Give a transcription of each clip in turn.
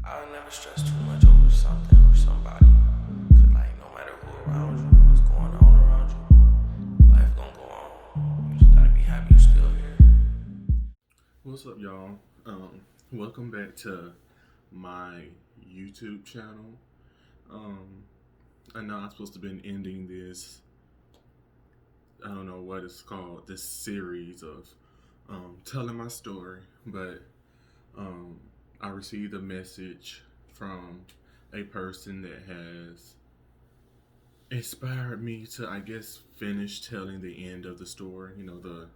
I never stress too much over something or somebody. Cause like no matter who around you, what's going on around you, life gonna go on. You just gotta be happy you still here. What's up, y'all? Welcome back to my YouTube channel. Um, I know I'm supposed to been ending this. I don't know what it's called. This series of telling my story, but um, I received a message from a person that has inspired me to, I guess, finish telling the end of the story. The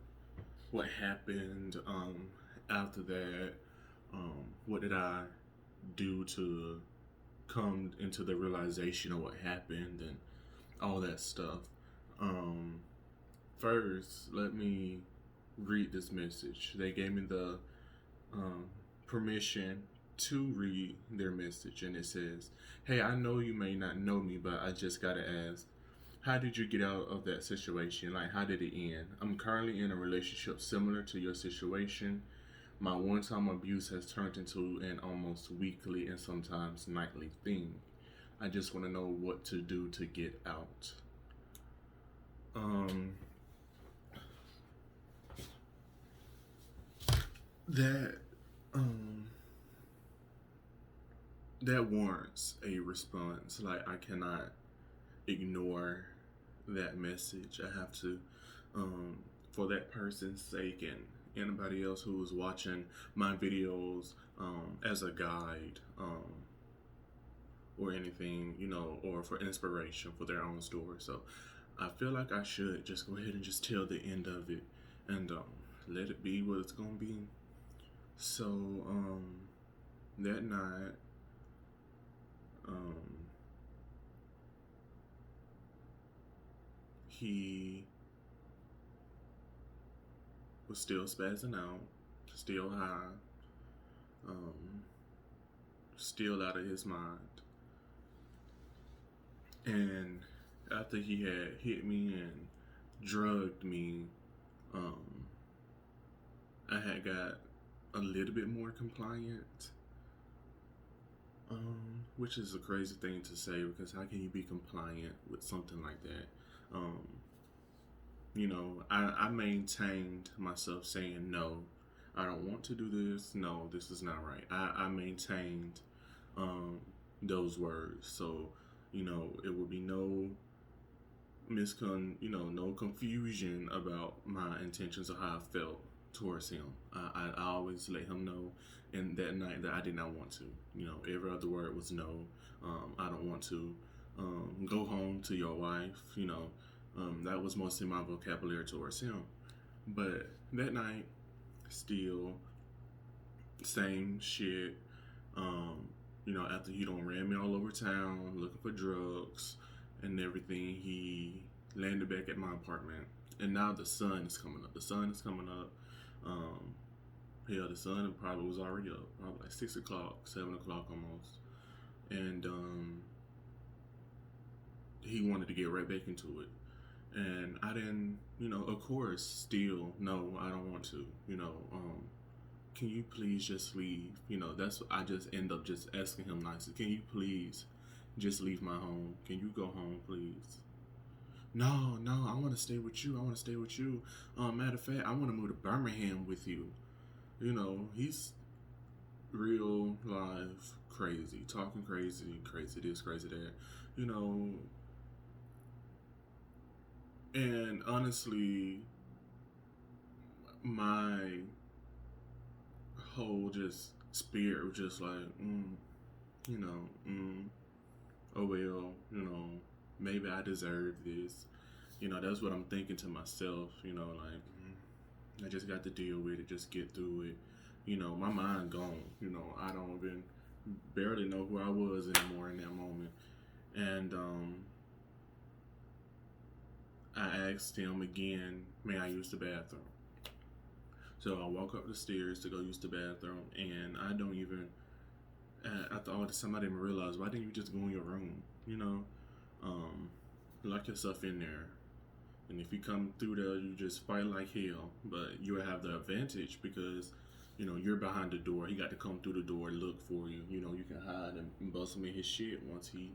what happened after that. What did I do to come into the realization of what happened and all that stuff. Um, First, let me read this message. They gave me the um, permission to read their message, and it says, "Hey, I know you may not know me, but I just gotta ask, how did you get out of that situation? Like, how did it end? I'm currently in a relationship similar to your situation. My one time abuse has turned into an almost weekly and sometimes nightly thing. I just want to know what to do to get out." Um, that um, that warrants a response. Like, I cannot ignore that message. I have to, for that person's sake and anybody else who is watching my videos as a guide. Or anything, or for inspiration for their own story. So I feel like I should just go ahead and just tell the end of it and let it be what it's gonna be. So that night, um, he was still spazzing out, still high, um, still out of his mind. And after he had hit me and drugged me, um, I had got a little bit more compliant, which is a crazy thing to say because how can you be compliant with something like that? Um, I maintained myself saying no, I don't want to do this. No, this is not right. I maintained um, those words, so it would be no confusion about my intentions or how I felt towards him. I always let him know in that night that I did not want to. Every other word was no. I don't want to. Go home to your wife. That was mostly my vocabulary towards him. But that night, still, same shit. Um, after he don't ran me all over town looking for drugs and everything, he landed back at my apartment. And now the sun is coming up. The sun is coming up. Um, Hell, the sun probably was already up, probably like 6 o'clock, 7 o'clock almost. And he wanted to get right back into it. And I didn't, of course, still, no, I don't want to, can you please just leave? That's what I just end up just asking him nicely. Can you please just leave my home? Can you go home, please? No, no, I want to stay with you. I want to stay with you. Matter of fact, I want to move to Birmingham with you. He's real life crazy, talking crazy, crazy this, crazy that. You know, and honestly, my whole just spirit was just like, you know, oh well, maybe I deserve this. That's what I'm thinking to myself. Like I just got to deal with it, just get through it. My mind gone. I don't even barely know who I was anymore in that moment. And I asked him again, may I use the bathroom? So I walk up the stairs to go use the bathroom, and I don't even. After all this time, I didn't realize, why didn't you just go in your room? Um, lock yourself in there. And if you come through there, you just fight like hell. But you will have the advantage because, you're behind the door. He got to come through the door, look for you. You can hide and bust him in his shit once he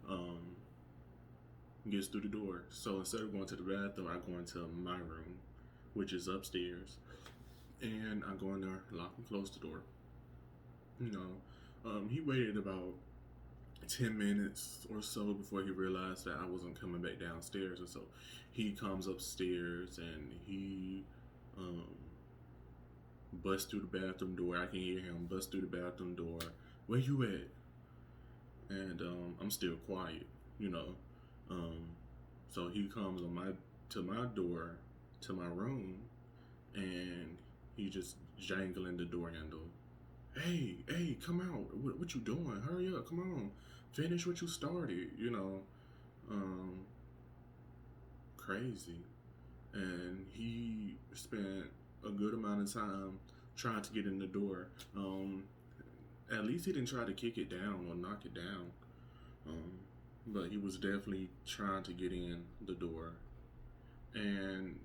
um, gets through the door. So instead of going to the bathroom, I go into my room, which is upstairs, and I go in there, lock and close the door. He waited about 10 minutes or so before he realized that I wasn't coming back downstairs, and so he comes upstairs and he um, busts through the bathroom door. I can hear him bust through the bathroom door. Where you at? And I'm still quiet, you know. So he comes to my door, to my room, and he just jangling the door handle. Hey, come out! What you doing? Hurry up! Come on, finish what you started. Crazy. And he spent a good amount of time trying to get in the door. At least he didn't try to kick it down or knock it down. But he was definitely trying to get in the door. And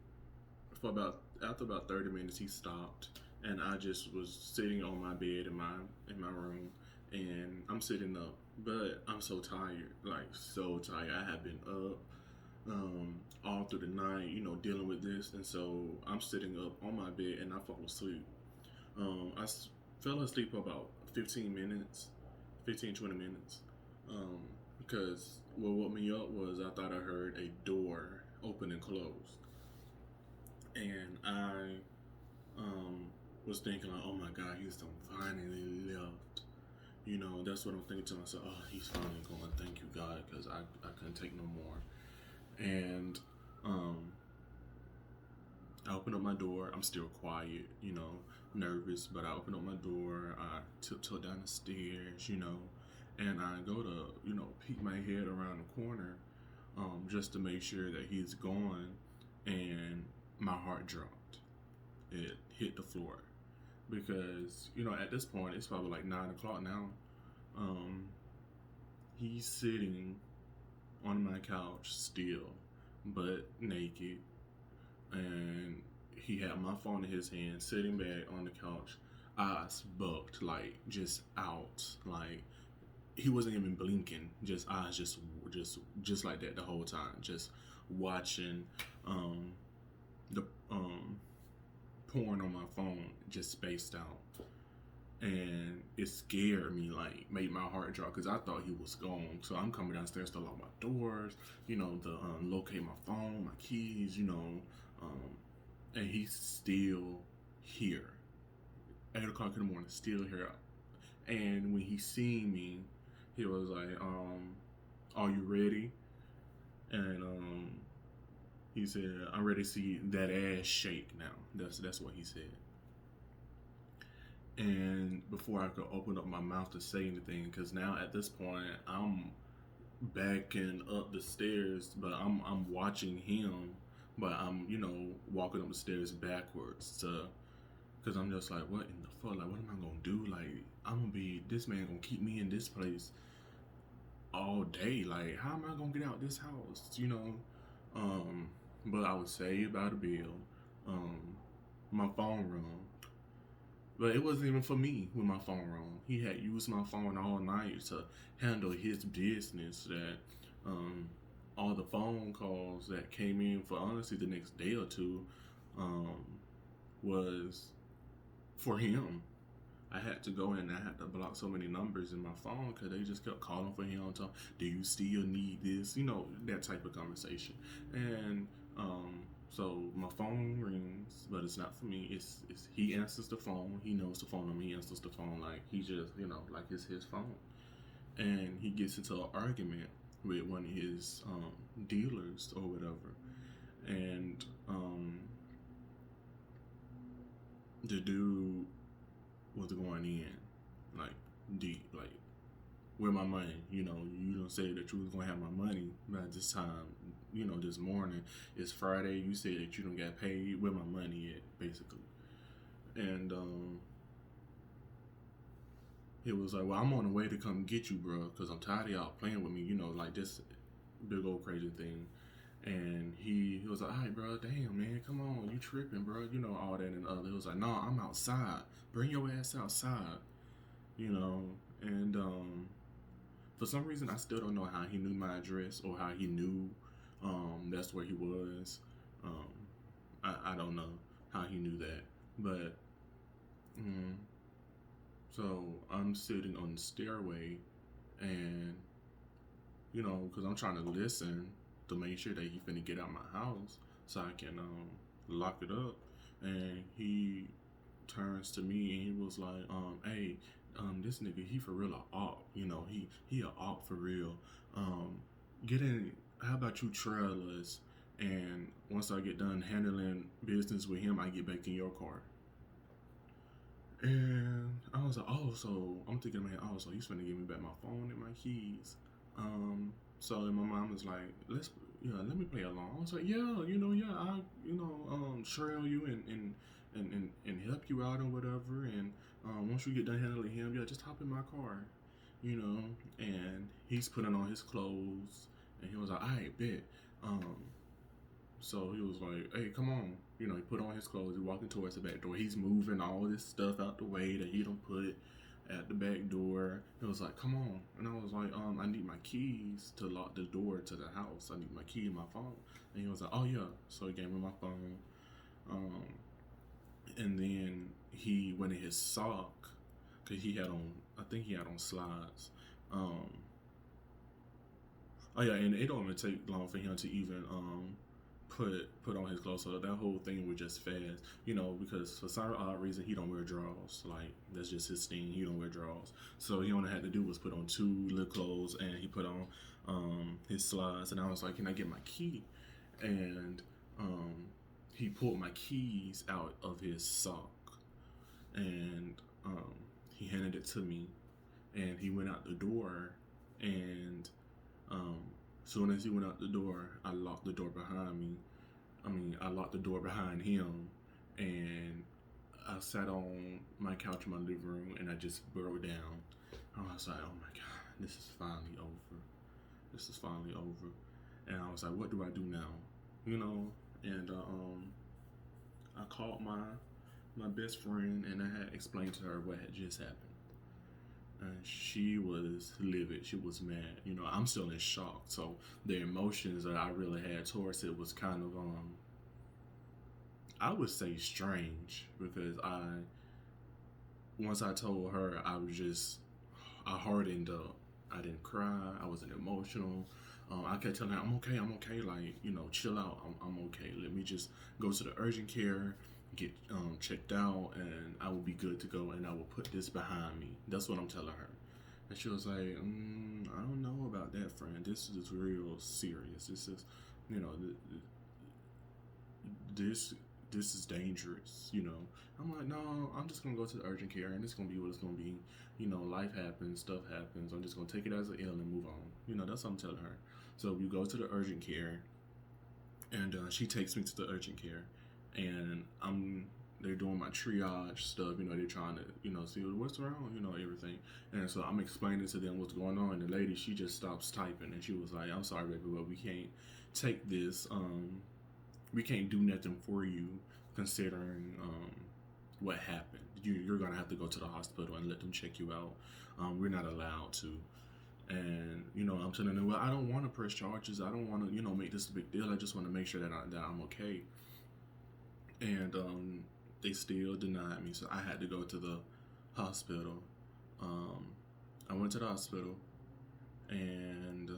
after about 30 minutes, he stopped, and I just was sitting on my bed in my room, and I'm sitting up, but I'm so tired, like so tired. I have been up all through the night, dealing with this, and so I'm sitting up on my bed, and I fall asleep. Fell asleep for about 15 minutes, 20 minutes, because what woke me up was I thought I heard a door open and close, and I was thinking like, oh my God, he's done finally left. That's what I'm thinking to myself. Oh, he's finally going. Thank you, God, because I couldn't take no more. And I open up my door. I'm still quiet, nervous, but I open up my door. I tiptoe down the stairs, and I go to, peek my head around the corner, just to make sure that he's gone. And my heart dropped. It hit the floor because, at this point, it's probably like 9 o'clock now. He's sitting on my couch still, but naked, and he had my phone in his hand, sitting back on the couch, eyes bucked, like just out, like he wasn't even blinking, just eyes just like that the whole time, just watching the porn on my phone, just spaced out. And it scared me, like made my heart drop, because I thought he was gone. So I'm coming downstairs to lock my doors, to locate my phone, my keys, and he's still here. 8 o'clock in the morning, still here. And when he seen me, he was like, are you ready? And he said, I'm ready to see that ass shake now. That's what he said. And before I could open up my mouth to say anything, because now at this point I'm backing up the stairs, but I'm watching him, but I'm walking up the stairs backwards, because I'm just like, what in the fuck? Like, what am I gonna do? Like, this man gonna keep me in this place all day. Like, how am I gonna get out this house? But I was saved by the bill. My phone rung. But it wasn't even for me when my phone rang. He had used my phone all night to handle his business. That all the phone calls that came in for honestly the next day or two was for him. I had to go in and I had to block so many numbers in my phone because they just kept calling for him. Do you still need this? That type of conversation. And so my phone rings, but it's not for me. It's he answers the phone. He knows the phone number. He answers the phone like he just like it's his phone. And he gets into an argument with one of his dealers or whatever. And the dude was going in like deep, like, where my money? You don't say that you was gonna have my money by this time. This morning, it's Friday. You said that you don't get paid. Where my money at, basically? And he was like, well, I'm on the way to come get you, bro, because I'm tired of y'all playing with me. Like this big old crazy thing. And he was like, all right, bro, damn, man, come on, you tripping, bro, you know, all that and other. He was like, no, I'm outside. Bring your ass outside, you know. And for some reason, I still don't know how he knew my address or how he knew that's where he was. Um, I don't know how he knew that. But, mm, so I'm sitting on the stairway and, you know, because I'm trying to listen to make sure that he finna get out my house so I can lock it up. And he turns to me and he was like, hey, this nigga, he for real a op, you know, he a op for real. Um, get in, how about you trail us? And once I get done handling business with him, I get back in your car. And I was like, oh, so I'm thinking, man, oh, so he's finna give me back my phone and my keys. So and my mom was like, let me play along. I was like, yeah, I, trail you and help you out and whatever. And once you get done handling him, yeah, just hop in my car, you know. And he's putting on his clothes, and he was like, I bet. Um, so he was like, hey, come on. You know, he put on his clothes. He walking towards the back door. He's moving all this stuff out the way that he don't put at the back door. He was like, come on. And I was like, I need my keys to lock the door to the house. I need my key and my phone. And he was like, oh, yeah. So he gave me my phone. And then he went in his sock, because he had on, I think he had on slides. Oh, yeah, and it don't even take long for him to even put on his clothes. So that whole thing was just fast, you know, because for some odd reason he don't wear drawers. Like, that's just his thing. He don't wear drawers. So he only had to do was put on 2 little clothes, and he put on his slides. And I was like, can I get my key? And he pulled my keys out of his sock, and he handed it to me, and he went out the door. And soon as he went out the door, I locked the door behind me. I locked the door behind him, and I sat on my couch in my living room, and I just broke down. I was like, oh my God, this is finally over. This is finally over. And I was like, what do I do now? You know, and I called my best friend, and I had explained to her what had just happened. And she was livid. She was mad. You know, I'm still in shock. So the emotions that I really had towards it was kind of, I would say strange, because once I told her, I hardened up. I didn't cry. I wasn't emotional. I kept telling her, I'm okay. Like, you know, chill out. I'm okay. Let me just go to the urgent care, get checked out, and I will be good to go, and I will put this behind me. That's what I'm telling her. And she was like, I don't know about that, friend. This is real serious. This is, you know, this is dangerous, you know. I'm like, no, I'm just gonna go to the urgent care, and it's gonna be what it's gonna be. You know, life happens, stuff happens. I'm just gonna take it as an ill and move on. You know, that's what I'm telling her. So we go to the urgent care, and she takes me to the urgent care, and they're doing my triage stuff. You know, they're trying to, you know, see what's wrong, you know, everything. And so I'm explaining to them what's going on, and the lady, she just stops typing, and she was like, I'm sorry, baby, but we can't take this. We can't do nothing for you, considering what happened. You're gonna have to go to the hospital and let them check you out. We're not allowed to. And, you know, I'm telling them, well, I don't want to press charges. I don't want to, you know, make this a big deal. I just want to make sure that I'm okay. And they still denied me, so I had to go to the hospital. I went to the hospital, and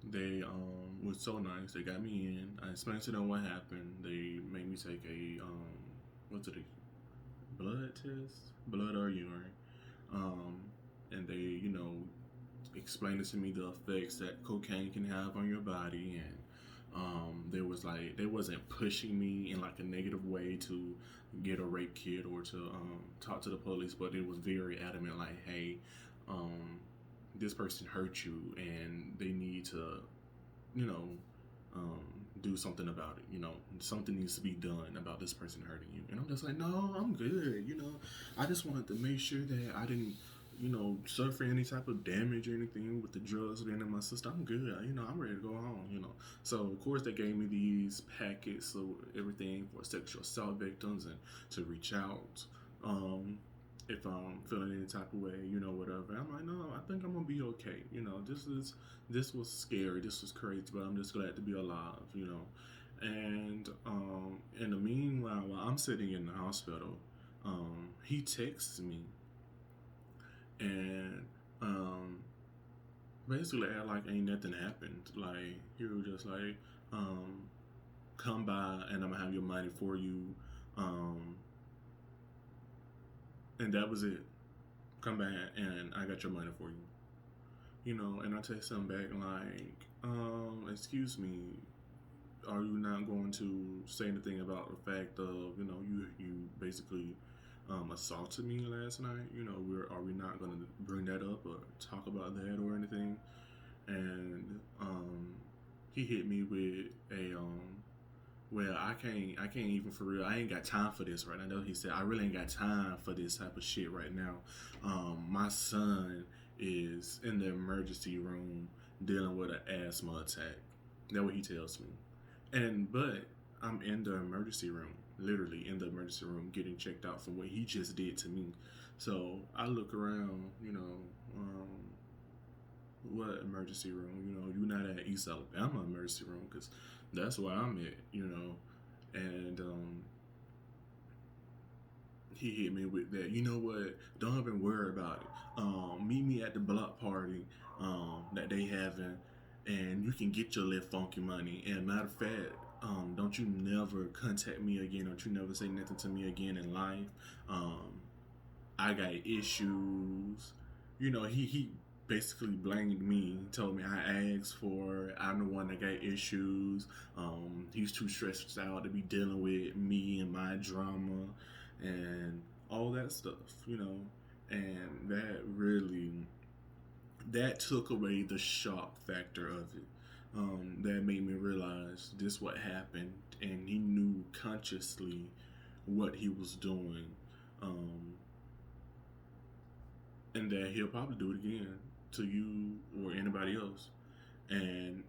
they was so nice. They got me in. I explained to them what happened. They made me take a blood test, blood or urine. And they, you know, explained it to me, the effects that cocaine can have on your body. And there was like, they wasn't pushing me in like a negative way to get a rape kit or to talk to the police, but it was very adamant, like, hey, this person hurt you, and they need to, you know, do something about it. You know, something needs to be done about this person hurting you. And I'm just like, no, I'm good. You know, I just wanted to make sure that I didn't suffer any type of damage or anything with the drugs being in my system. I'm good. I'm ready to go home. So of course they gave me these packets of everything for sexual assault victims and to reach out. Um, if I'm feeling any type of way, whatever. I'm like, no, I think I'm gonna be okay. This was scary. This was crazy, but I'm just glad to be alive. And in the meanwhile, while I'm sitting in the hospital, he texts me and basically act like ain't nothing happened. Like he was just like, um, come by and I'm gonna have your money for you. Um, and that was it. Come back and I got your money for you. And I text him back like, excuse me, are you not going to say anything about the fact of you basically assaulted me last night? Are we not going to bring that up or talk about that or anything? And he hit me with a well, I can't even for real. I ain't got time for this right now. He said, I really ain't got time for this type of shit right now. My son is in the emergency room dealing with an asthma attack. That's what he tells me. But I'm in the emergency room, literally in the emergency room, getting checked out for what he just did to me. So I look around, what emergency room? You're not at East Alabama emergency room because that's where I'm at. And he hit me with that. You know what? Don't even worry about it. Meet me at the block party that they having, and you can get your little funky money. And matter of fact, don't you never contact me again. Don't you never say nothing to me again in life. I got issues. He basically blamed me. He told me I asked for it. I'm the one that got issues. He's too stressed out to be dealing with me and my drama and all that stuff. And that took away the shock factor of it. That made me realize this what happened, and he knew consciously what he was doing. Um, and that he'll probably do it again to you or anybody else. And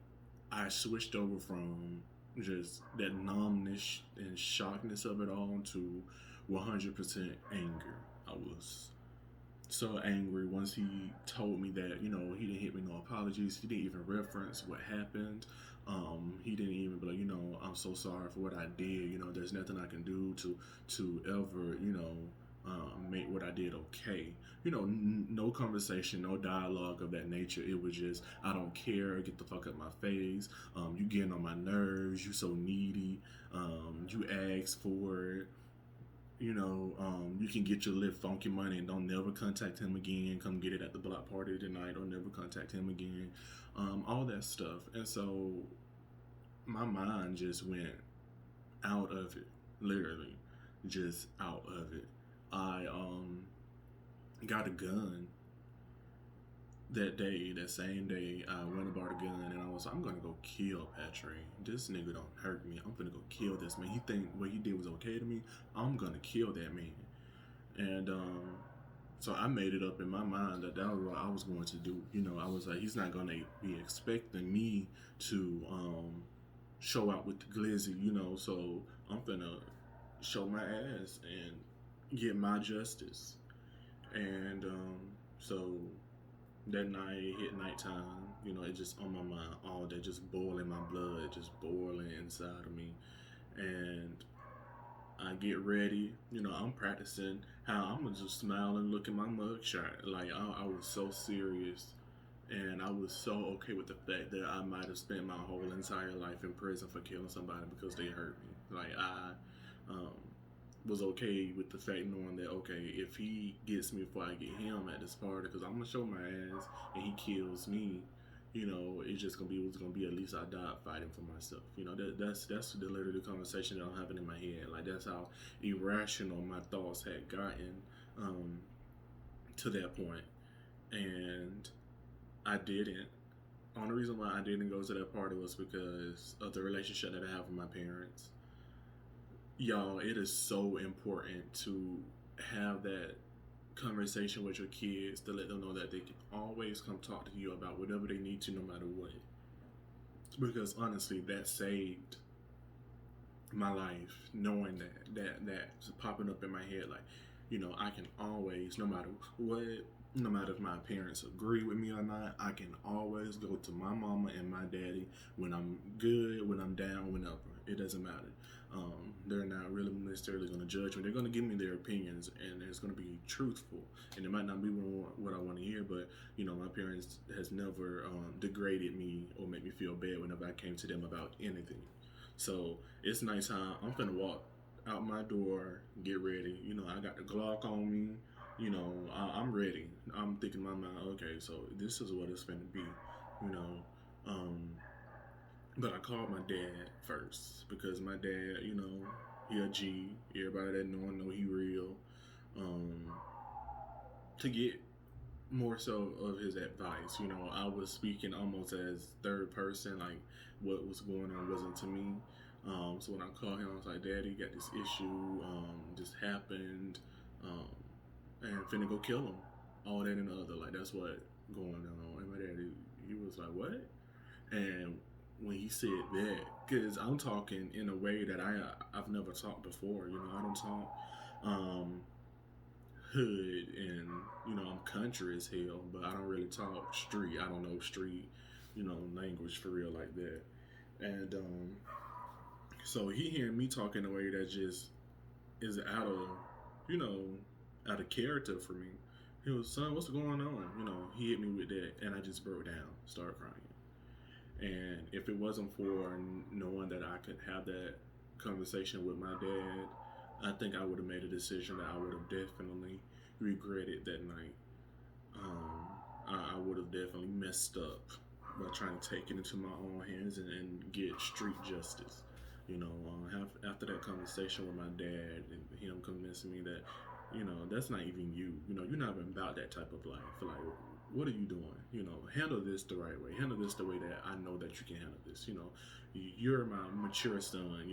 I switched over from just that numbness and shockness of it all to 100% anger. I was so angry once he told me that, he didn't hit me no apologies. He didn't even reference what happened. He didn't even be like, I'm so sorry for what I did. There's nothing I can do to ever, make what I did okay. No conversation, no dialogue of that nature. It was just, I don't care. Get the fuck out my face. You getting on my nerves. You so needy. You ask for it. You can get your little funky money and don't never contact him again. Come get it at the block party tonight or never contact him again. All that stuff. And so my mind just went out of it, literally, just out of it. I got a gun that same day. I went and bought a gun and I'm gonna go kill Patrick. This nigga don't hurt me. I'm gonna go kill this man. He think what he did was okay to me. I'm gonna kill that man. And so I made it up in my mind that was what I was going to do. I was like, he's not gonna be expecting me to show out with the glizzy. So I'm gonna show my ass and get my justice. And so that night hit nighttime, it just on my mind all day, just boiling my blood, just boiling inside of me. And I get ready, I'm practicing how I'm gonna just smile and look at my mugshot. Like I was so serious, and I was so okay with the fact that I might have spent my whole entire life in prison for killing somebody because they hurt me. Like I was okay with the fact knowing that, okay, if he gets me before I get him at this party, because I'm gonna show my ass and he kills me, it's gonna be at least I died fighting for myself. That's the literally conversation that I'm having in my head. Like that's how irrational my thoughts had gotten to that point. And I didn't. Only reason why I didn't go to that party was because of the relationship that I have with my parents. Y'all, it is so important to have that conversation with your kids to let them know that they can always come talk to you about whatever they need to, no matter what. Because honestly, that saved my life, knowing that's popping up in my head, like, I can always, no matter what, no matter if my parents agree with me or not, I can always go to my mama and my daddy when I'm good, when I'm down, whenever. It doesn't matter. They're not really necessarily going to judge me. They're going to give me their opinions, and it's going to be truthful. And it might not be what I want to hear, but my parents has never degraded me or made me feel bad whenever I came to them about anything. So it's nice how I'm gonna walk out my door, get ready. I got the Glock on me. I'm ready. I'm thinking in my mind, okay, so this is what it's gonna be. You know, um, but I called my dad first because my dad, he a G. Everybody that know he real. Um, to get more so of his advice. I was speaking almost as third person, like what was going on wasn't to me. So when I called him, I was like, "Daddy, got this issue. Just happened, um, and finna go kill him. All that and the other. Like that's what going on." And my daddy, he was like, "What?" And when he said that, because I'm talking in a way that I've never talked before. I don't talk. Hood and I'm country as hell, but I don't really talk street. I don't know street, language for real like that. And so he hearing me talk in a way that just is you know, out of character for me. He was, "Son, what's going on?" He hit me with that, and I just broke down, started crying. And if it wasn't for knowing that I could have that conversation with my dad, I think I would have made a decision that I would have definitely regretted that night. I would have definitely messed up by trying to take it into my own hands and get street justice. After that conversation with my dad and him convincing me that, that's not even you. You're not even about that type of life. Like, what are you doing? Handle this the right way. Handle this the way that I know that you can handle this. You're my mature son.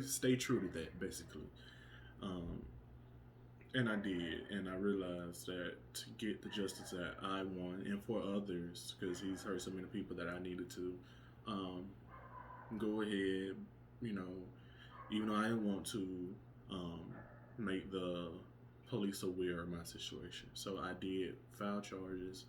Stay true to that, basically. And I did, and I realized that to get the justice that I want, and for others, because he's hurt so many people that I needed to, go ahead, you know, even though I didn't want to um, make the police aware of my situation. So I did file charges.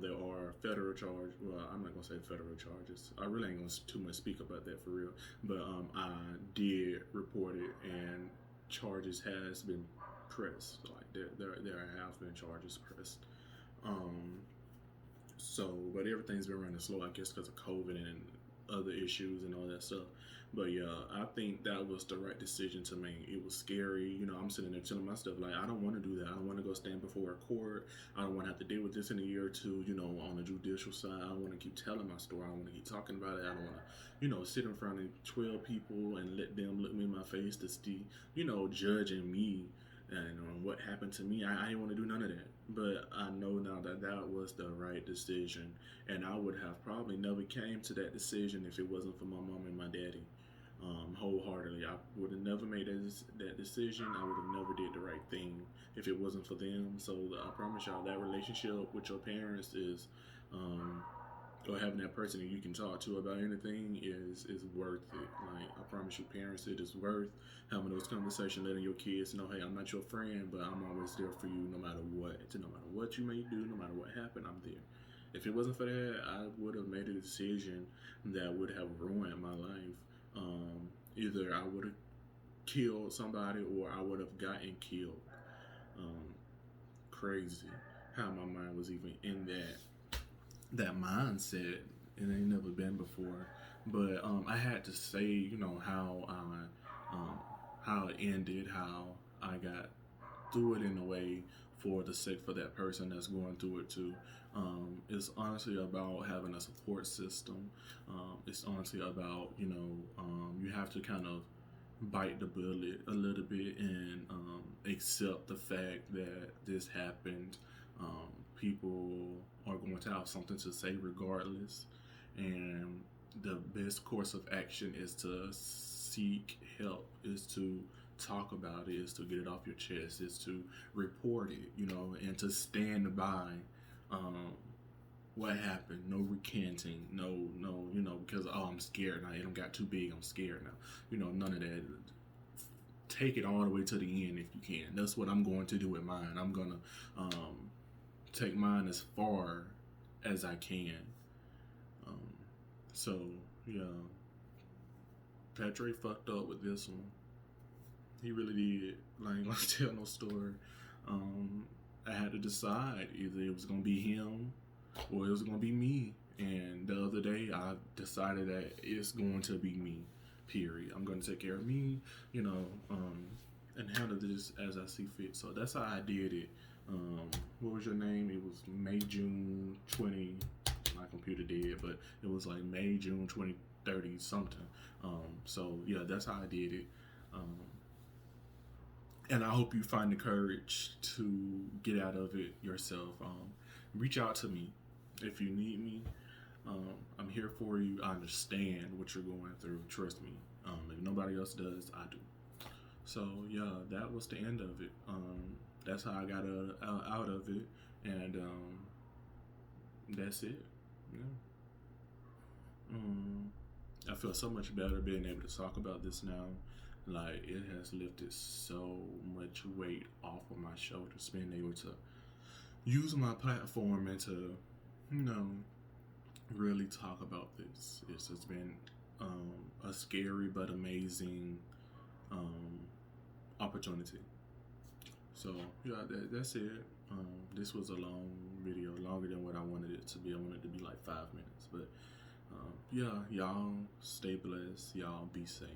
There are federal charges. Well, I'm not gonna say federal charges. I really ain't gonna too much speak about that for real. But I did report it, and charges has been pressed. Like there have been charges pressed. Um, but everything's been running slow, I guess, because of COVID and other issues and all that stuff. But yeah, I think that was the right decision to make. It was scary. I'm sitting there telling myself, like, I don't want to do that. I don't want to go stand before a court. I don't want to have to deal with this in a year or two, on the judicial side. I don't want to keep telling my story. I don't want to keep talking about it. I don't want to, sit in front of 12 people and let them look me in my face to see, judging me and what happened to me. I didn't want to do none of that. But I know now that that was the right decision. And I would have probably never came to that decision if it wasn't for my mom and my daddy. Wholeheartedly, I would have never made that decision. I would have never did the right thing if it wasn't for them. So I promise y'all, that relationship with your parents is, or having that person that you can talk to about anything is worth it. Like, I promise you, parents, it is worth having those conversations, letting your kids know, hey, I'm not your friend, but I'm always there for you no matter what. No matter what you may do, no matter what happened, I'm there. If it wasn't for that, I would have made a decision that would have ruined my life. Either I would have killed somebody or I would have gotten killed. Crazy how my mind was even in that mindset. It ain't never been before. But I had to say, how it ended, how I got through it in a way for the sake for that person that's going through it too. It's honestly about having a support system. It's honestly about, you have to kind of bite the bullet a little bit and accept the fact that this happened. People are going to have something to say regardless. And the best course of action is to seek help, is to talk about it, is to get it off your chest, is to report it, you know, and to stand by um, what happened. No recanting, no, you know, because oh, I'm scared now. It don't got too big. I'm scared now. You know, none of that. Take it all the way to the end if you can. That's what I'm going to do with mine. I'm gonna take mine as far as I can. Um, so yeah, Patrick fucked up with this one. He really did. I ain't gonna tell no story. I had to decide either it was gonna be him or it was gonna be me. And the other day, I decided that it's going to be me. Period. I'm gonna take care of me, you know, and handle this as I see fit. So that's how I did it. What was your name? It was May, June 20. My computer did, but it was like May, June 2030 something. So yeah, that's how I did it. And I hope you find the courage to get out of it yourself. Reach out to me if you need me. I'm here for you. I understand what you're going through. Trust me. If nobody else does, I do. So yeah, that was the end of it. That's how I got out of it, and that's it. Yeah. I feel so much better being able to talk about this now. Like, it has lifted so much weight off of my shoulders, being able to use my platform and to, you know, really talk about this. It's just been a scary but amazing opportunity. So yeah, that's it. This was a long video, longer than what I wanted it to be. I wanted it to be like 5 minutes, but yeah, y'all stay blessed. Y'all be safe.